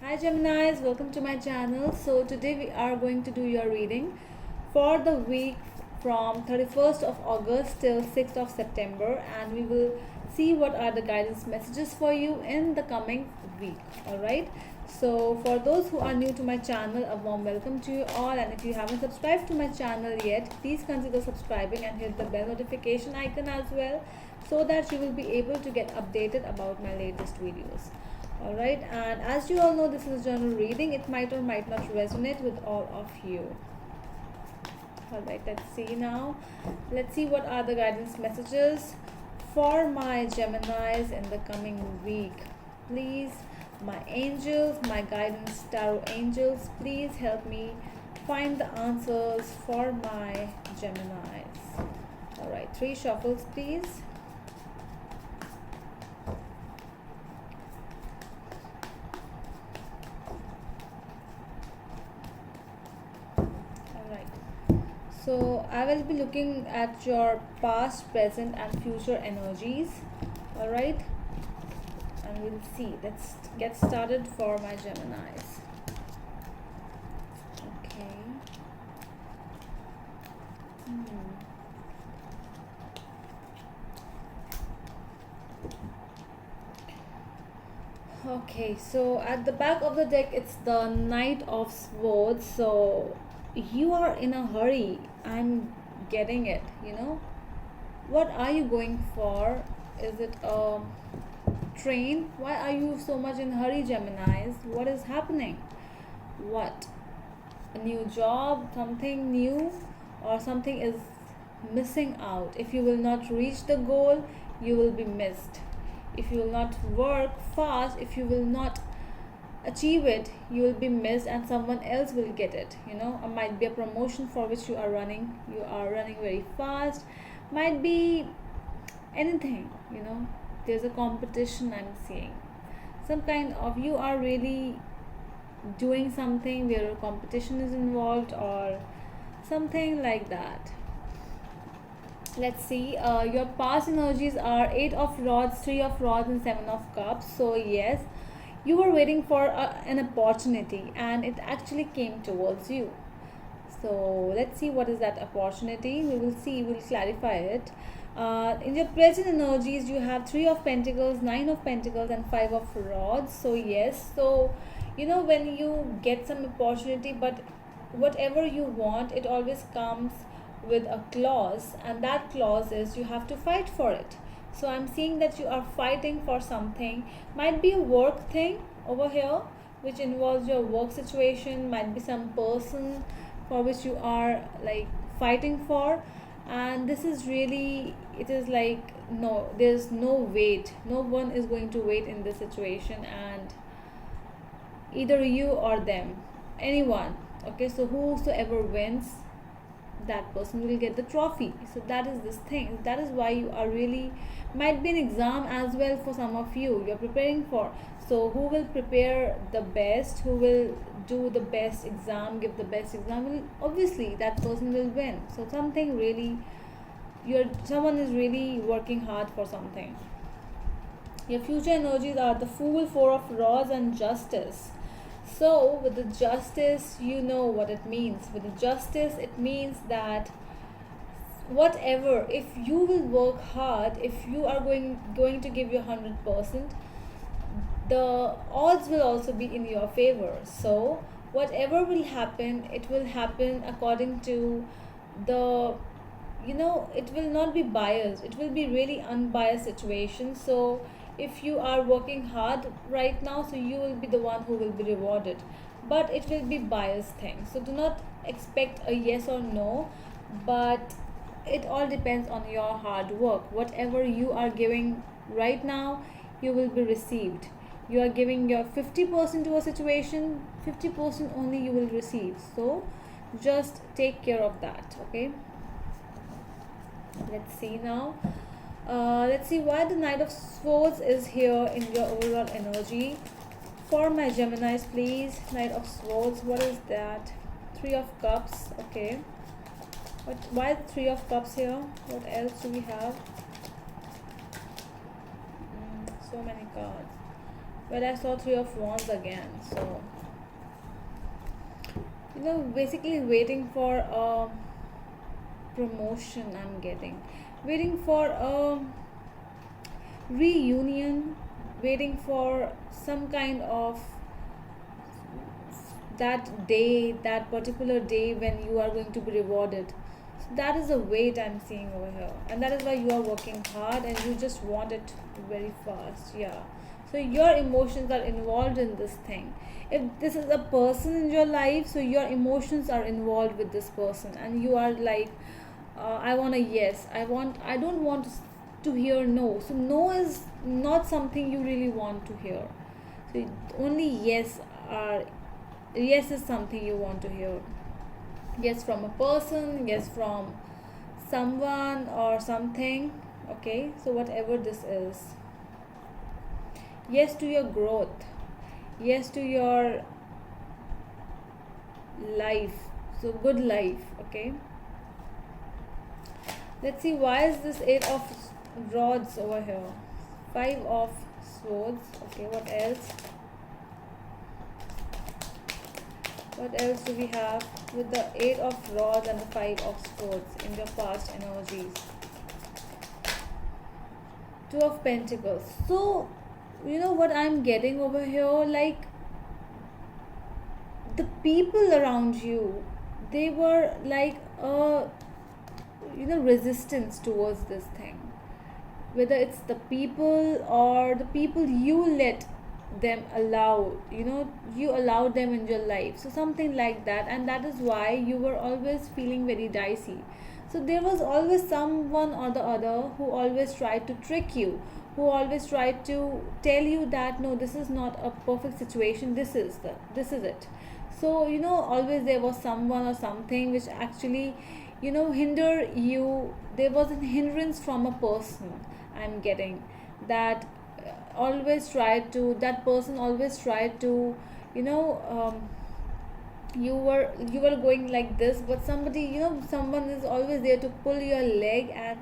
Hi Geminis, welcome to my channel. So today we are going to do your reading for the week from 31st of August till 6th of September, and we will see what are the guidance messages for you in the coming week. Alright, so for those who are new to my channel, a warm welcome to you all, and if you haven't subscribed to my channel yet, please consider subscribing and hit the bell notification icon as well, so that you will be able to get updated about my latest videos. Alright, and as you all know, this is a general reading. It might or might not resonate with all of you. Alright, let's see now. Let's see what are the guidance messages for my Geminis in the coming week. Please, my angels, my guidance tarot angels, please help me find the answers for my Geminis. Alright, 3 shuffles, please. So I will be looking at your past, present and future energies. Alright, and we'll see. Let's get started for my Geminis. Okay. Okay, so at the back of the deck it's the Knight of Swords. So you are in a hurry. I'm getting it, what are you going for? Is it a train? Why are you so much in a hurry, Geminis? What is happening? What, a new job, something new, or something is missing out? If you will not reach the goal, you will be missed. If you will not work fast, if you will not achieve it, you will be missed and someone else will get it. It might be a promotion for which you are running very fast, might be anything. There's a competition. I'm seeing some kind of, you are really doing something where a competition is involved or something like that. Let's see, your past energies are 8 of Rods, 3 of Rods and 7 of Cups. So yes, you were waiting for an opportunity and it actually came towards you. So let's see what is that opportunity. We will see, we'll clarify it. In your present energies, you have 3 of Pentacles, 9 of Pentacles and 5 of Rods. So yes, so when you get some opportunity, but whatever you want, it always comes with a clause, and that clause is you have to fight for it. So I'm seeing that you are fighting for something. Might be a work thing over here which involves your work situation, might be some person for which you are like fighting for, and this is really, it is like, no, there's no wait, no one is going to wait in this situation, and either you or them, anyone. Okay, so whosoever wins, that person will get the trophy. So that is this thing, that is why you are really, might be an exam as well for some of you, you're preparing for. So who will prepare the best, who will do the best exam, give the best exam, will obviously that person will win. So something really, someone is really working hard for something. Your future energies are the Fool, 4 of Rods and Justice. So with the Justice, you know what it means. With the Justice, it means that whatever, if you will work hard, if you are going to give your 100%, the odds will also be in your favor. So whatever will happen, it will happen according to the, it will not be biased, it will be really unbiased situation. So if you are working hard right now, so you will be the one who will be rewarded, but it will be biased thing. So do not expect a yes or no, but it all depends on your hard work. Whatever you are giving right now, you will be received. You are giving your 50% to a situation, 50% only you will receive. So just take care of that. Okay, let's see now. Let's see why the Knight of Swords is here in your overall energy for my Geminis, please. Knight of Swords, what is that? 3 of Cups. Okay, why the 3 of Cups here? What else do we have? So many cards. Well, I saw Three of Wands again. So, basically waiting for a promotion. I'm getting, waiting for a reunion, waiting for some kind of that day, that particular day when you are going to be rewarded. So that is the weight I'm seeing over here, and that is why you are working hard and you just want it very fast. Yeah. So your emotions are involved in this thing. If this is a person in your life, so your emotions are involved with this person, and you are like, I want a yes. I don't want to hear no. So no is not something you really want to hear. So only yes is something you want to hear. Yes from a person, yes from someone or something. Okay, so whatever this is. Yes to your growth. Yes to your life. So good life. Okay. Let's see, why is this Eight of Rods over here? Five of Swords. Okay, what else? What else do we have with the Eight of Rods and the Five of Swords in your past energies? Two of Pentacles. So, you know what I'm getting over here? Like, the people around you, they were like a resistance towards this thing, whether it's the people or the people you let them allow, you allowed them in your life, so something like that, and that is why you were always feeling very dicey. So there was always someone or the other who always tried to trick you, who always tried to tell you that no, this is not a perfect situation, this is it. So always there was someone or something which actually hinder you. There was a hindrance from a person, I'm getting that. That person always tried to, you know you were going like this, but somebody, someone is always there to pull your leg, and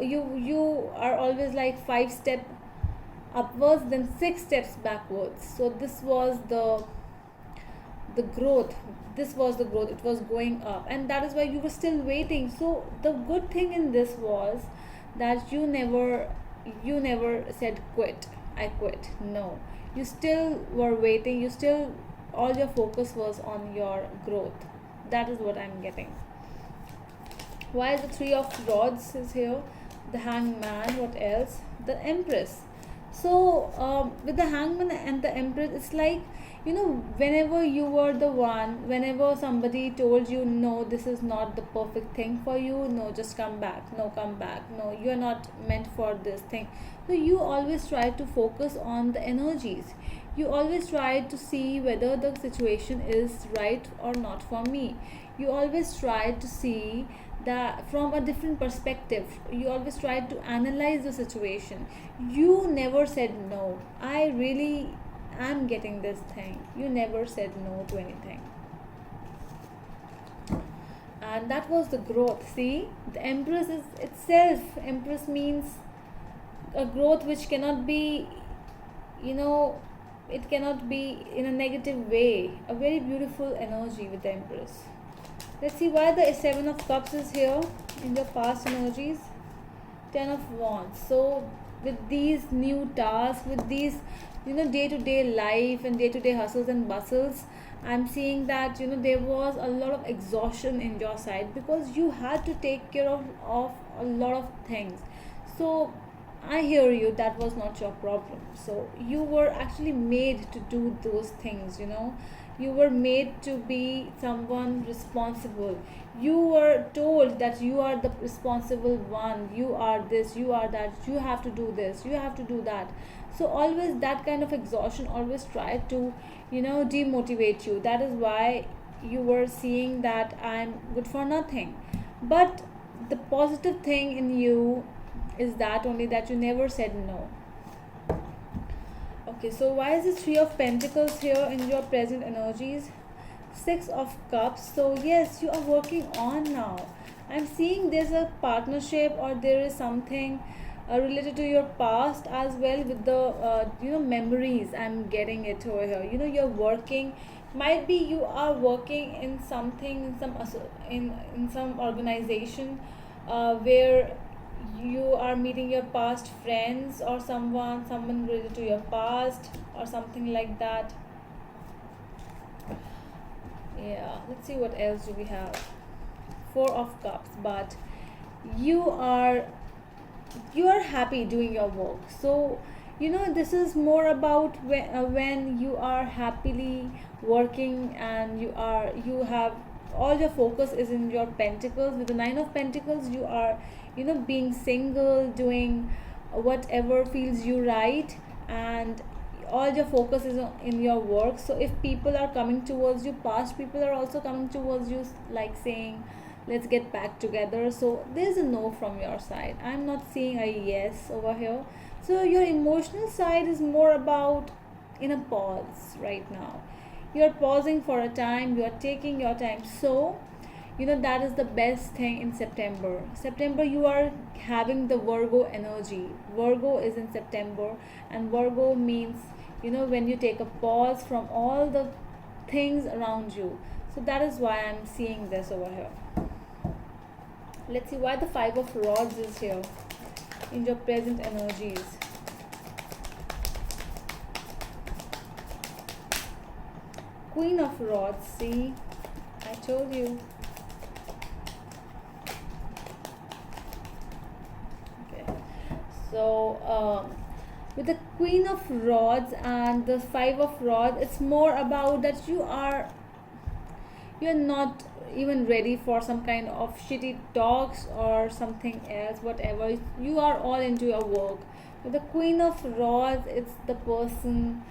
you are always like 5 steps upwards, then 6 steps backwards. So this was the growth. This was the growth, it was going up, and that is why you were still waiting. So the good thing in this was that you never said quit, I quit. No, you still were waiting. You still, all your focus was on your growth. That is what I'm getting. Why is the Three of Rods is here? The Hangman. What else? The Empress. So with the Hangman and the Empress, it's like, whenever you were the one, whenever somebody told you no, this is not the perfect thing for you, no, just come back, no, come back, no, you are not meant for this thing. So you always try to focus on the energies. You always try to see whether the situation is right or not for me. You always try to see that from a different perspective. You always try to analyze the situation. You never said no. I really am getting this thing. You never said no to anything. And that was the growth. See, the Empress is itself. Empress means a growth which cannot be, it cannot be in a negative way. A very beautiful energy with the Empress. Let's see why the Seven of Cups is here in your past energies. Ten of Wands. So with these new tasks, with these day-to-day life and day-to-day hustles and bustles, I'm seeing that there was a lot of exhaustion in your side, because you had to take care of a lot of things. So I hear you, that was not your problem. So you were actually made to do those things. You were made to be someone responsible. You were told that you are the responsible one, you are this, you are that, you have to do this, you have to do that. So always that kind of exhaustion always tried to demotivate you. That is why you were seeing that I'm good for nothing. But the positive thing in you is that only that you never said no. Okay, so why is the Three of Pentacles here in your present energies? Six of Cups. So yes, you are working on now. I'm seeing there's a partnership, or there is something related to your past as well, with the memories. I'm getting it over here. You're working, might be you are working in something, in in some organization, where you are meeting your past friends, or someone related to your past, or something like that. Yeah, let's see what else do we have. Four of cups, but you are you are happy doing your work. So this is more about when you are happily working, and you have all your focus is in your pentacles. With the nine of pentacles, you are being single, doing whatever feels you right, and all your focus is in your work. So if people are coming towards you, past people are also coming towards you, like saying let's get back together. So there's a no from your side. I'm not seeing a yes over here. So your emotional side is more about in a pause right now. You're pausing for a time, you're taking your time. So that is the best thing in September. You are having the Virgo energy. Virgo is in September, and Virgo means when you take a pause from all the things around you. So that is why I'm seeing this over here. Let's see why the Five of Rods is here in your present energies. Queen of Rods, see, I told you. Okay, so with the Queen of Rods and the Five of Rods, it's more about that you're not even ready for some kind of shitty talks or something else, whatever. You are all into your work. With the Queen of Rods, it's the person,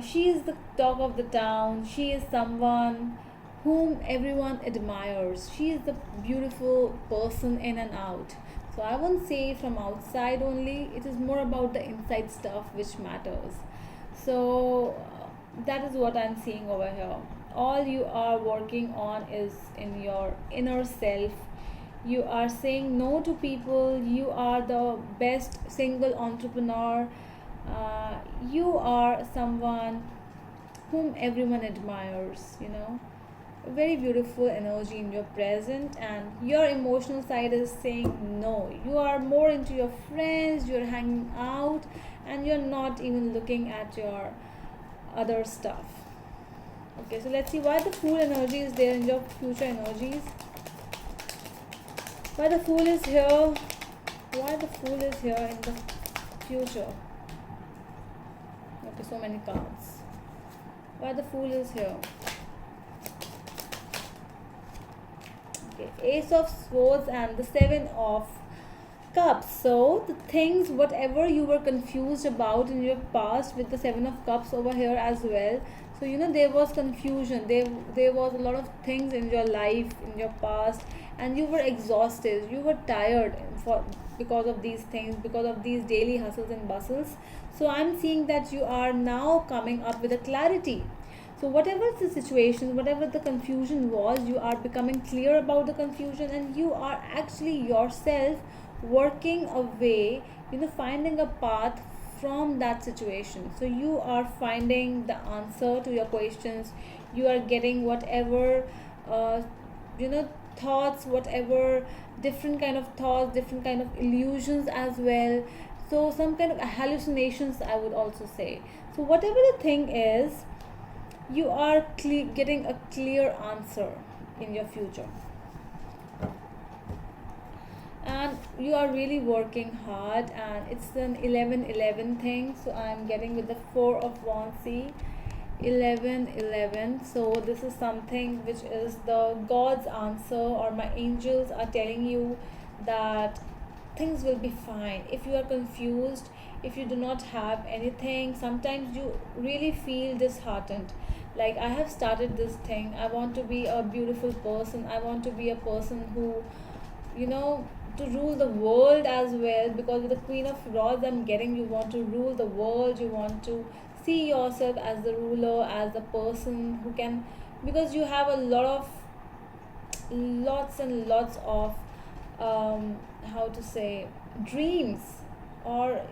she is the talk of the town. She is someone whom everyone admires. She is the beautiful person in and out. So I won't say from outside only, it is more about the inside stuff which matters. So that is what I'm seeing over here. All you are working on is in your inner self. You are saying no to people. You are the best single entrepreneur. You are someone whom everyone admires, a very beautiful energy in your present. And your emotional side is saying no. You are more into your friends, you're hanging out, and you're not even looking at your other stuff. Okay, so let's see why the Fool energy is there in your future energies. Why the Fool is here. Why the Fool is here in the future. Okay, so many cards. Why the Fool is here. Okay, Ace of Swords and the Seven of Cups. So the things, whatever you were confused about in your past, with the Seven of Cups over here as well. So there was confusion, there was a lot of things in your life, in your past, and you were exhausted, you were tired because of these things, because of these daily hustles and bustles. So I'm seeing that you are now coming up with a clarity. So whatever the situation, whatever the confusion was, you are becoming clear about the confusion, and you are actually yourself working a way, finding a path from that situation. So you are finding the answer to your questions. You are getting whatever thoughts, whatever different kind of thoughts, different kind of illusions as well. So some kind of hallucinations, I would also say. So whatever the thing is, you are getting a clear answer in your future, and you are really working hard. And it's an 11-11 thing. So I'm getting with the Four of Wands. See, 11-11. So this is something which is the God's answer, or my angels are telling you that things will be fine. If you are confused, if you do not have anything, sometimes you really feel disheartened, like I have started this thing, I want to be a beautiful person, I want to be a person who to rule the world as well. Because with the Queen of Rods, I'm getting, you want to rule the world, you want to see yourself as the ruler, as the person who can, because you have a lots and lots of how to say, dreams. or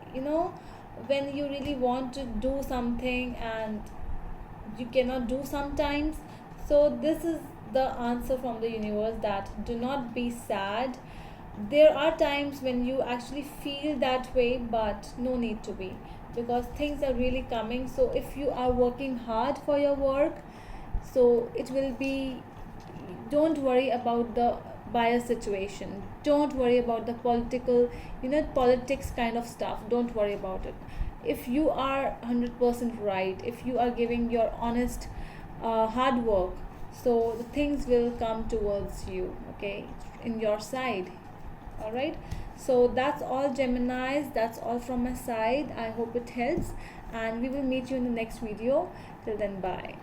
when you really want to do something and you cannot do sometimes. So this is the answer from the universe, that do not be sad. There are times when you actually feel that way, but no need to be, because things are really coming. So if you are working hard for your work, so it will be, don't worry about the bias situation, don't worry about the political, politics kind of stuff, don't worry about it. If you are 100% right, if you are giving your honest hard work, so the things will come towards you, okay, in your side. All right, so that's all, Geminis, that's all from my side. I hope it helps, and we will meet you in the next video. Till then, bye.